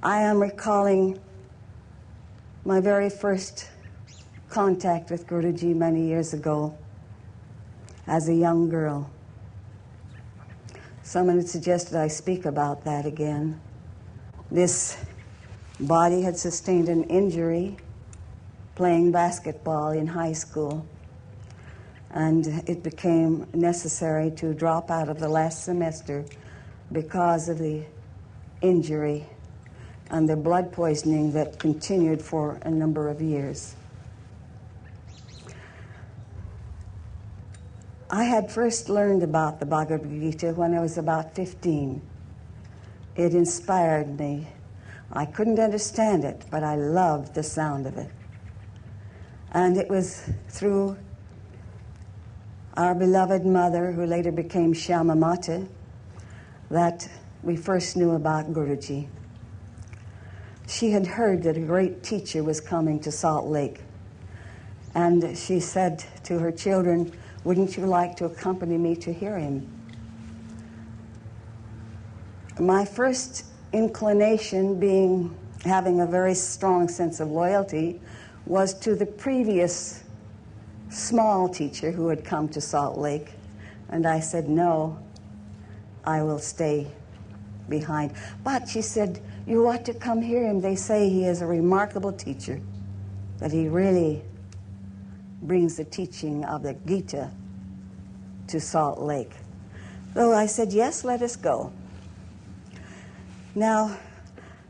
I am recalling my very first contact with Guruji many years ago as a young girl. Someone had suggested I speak about that again. This body had sustained an injury playing basketball in high school, and it became necessary to drop out of the last semester because of the injury and the blood poisoning that continued for a number of years. I had first learned about the Bhagavad Gita when I was about 15. It inspired me. I couldn't understand it, but I loved the sound of it. And it was through our beloved mother, who later became Shyama Mata, that we first knew about Guruji. She had heard that a great teacher was coming to Salt Lake, and she said to her children, "Wouldn't you like to accompany me to hear him?" My first inclination, having a very strong sense of loyalty, was to the previous small teacher who had come to Salt Lake, and I said, "No, I will stay behind." But she said, "You ought to come hear him. They say he is a remarkable teacher, that he really brings the teaching of the Gita to Salt Lake." So I said, "Yes, let us go." Now,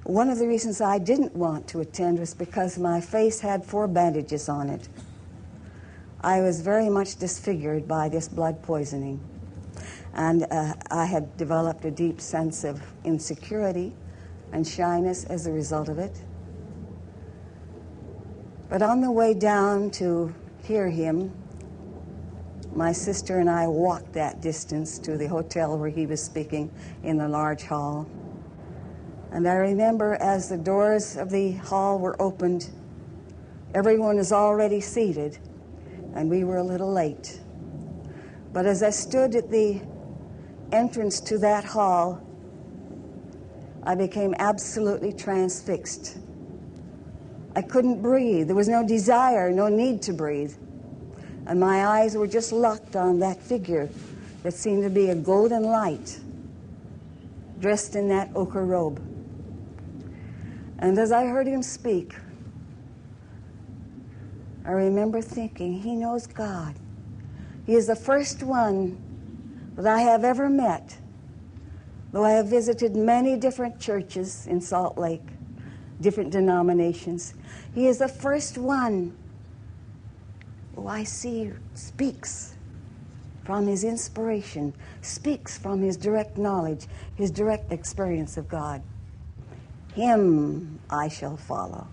one of the reasons I didn't want to attend was because my face had 4 bandages on it. I was very much disfigured by this blood poisoning, and I had developed a deep sense of insecurity and shyness as a result of it. But on the way down to hear him, my sister and I walked that distance to the hotel where he was speaking in the large hall. And I remember as the doors of the hall were opened, everyone was already seated, and we were a little late. But as I stood at the entrance to that hall, I became absolutely transfixed. I couldn't breathe. There was no desire, no need to breathe. And my eyes were just locked on that figure that seemed to be a golden light, dressed in that ochre robe. And as I heard him speak, I remember thinking, he knows God. He is the first one that I have ever met, though I have visited many different churches in Salt Lake, different denominations. He is the first one who I see speaks from his inspiration, speaks from his direct knowledge, his direct experience of God. Him I shall follow.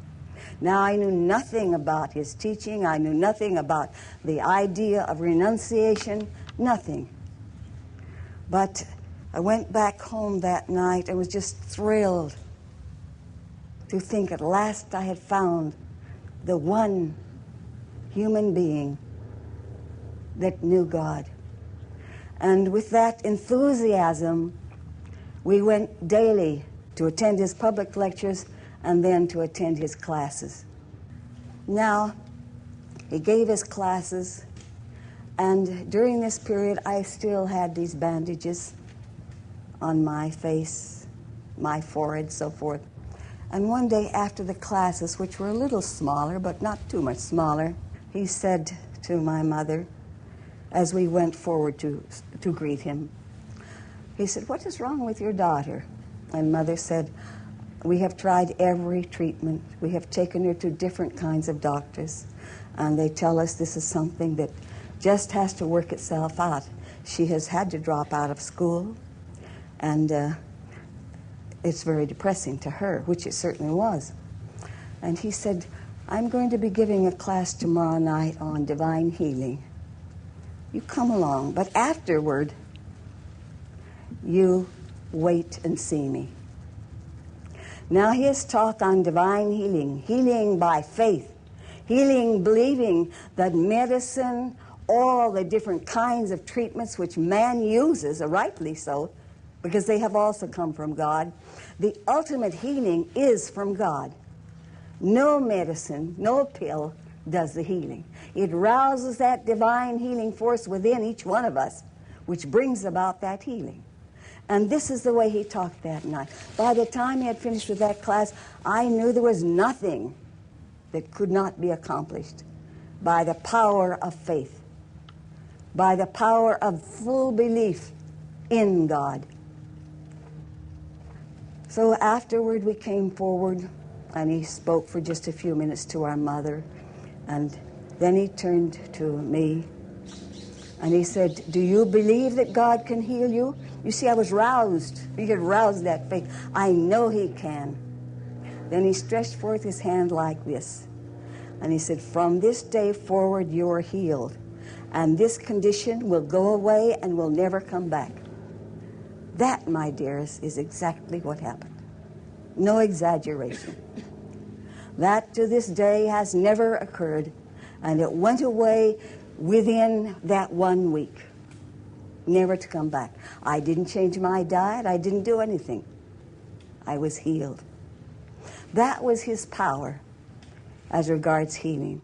Now, I knew nothing about his teaching. I knew nothing about the idea of renunciation, nothing. But I went back home that night and was just thrilled to think at last I had found the one human being that knew God. And with that enthusiasm, we went daily to attend his public lectures and then to attend his classes. Now, he gave his classes, and during this period, I still had these bandages on my face, my forehead, so forth. And one day after the classes, which were a little smaller, but not too much smaller, he said to my mother, as we went forward to greet him, he said, "What is wrong with your daughter?" And mother said, "We have tried every treatment. We have taken her to different kinds of doctors, and they tell us this is something that just has to work itself out. She has had to drop out of school, and it's very depressing to her," which it certainly was. And he said, "I'm going to be giving a class tomorrow night on divine healing. You come along, but afterward, you wait and see me." Now his talk on divine healing, healing by faith, healing believing that medicine, all the different kinds of treatments which man uses, rightly so, because they have also come from God. The ultimate healing is from God. No medicine, no pill does the healing. It rouses that divine healing force within each one of us, which brings about that healing. And this is the way he talked that night. By the time he had finished with that class, I knew there was nothing that could not be accomplished by the power of faith, by the power of full belief in God. So afterward we came forward, and he spoke for just a few minutes to our mother, and then he turned to me and he said, "Do you believe that God can heal you?" You see, I was roused. He had roused that faith. I know he can. Then he stretched forth his hand like this, and he said, "From this day forward you're healed, and this condition will go away and will never come back." That, my dearest, is exactly what happened. No exaggeration. That to this day has never occurred, and it went away within that 1 week, never to come back. I didn't change my diet. I didn't do anything. I was healed. That was his power as regards healing.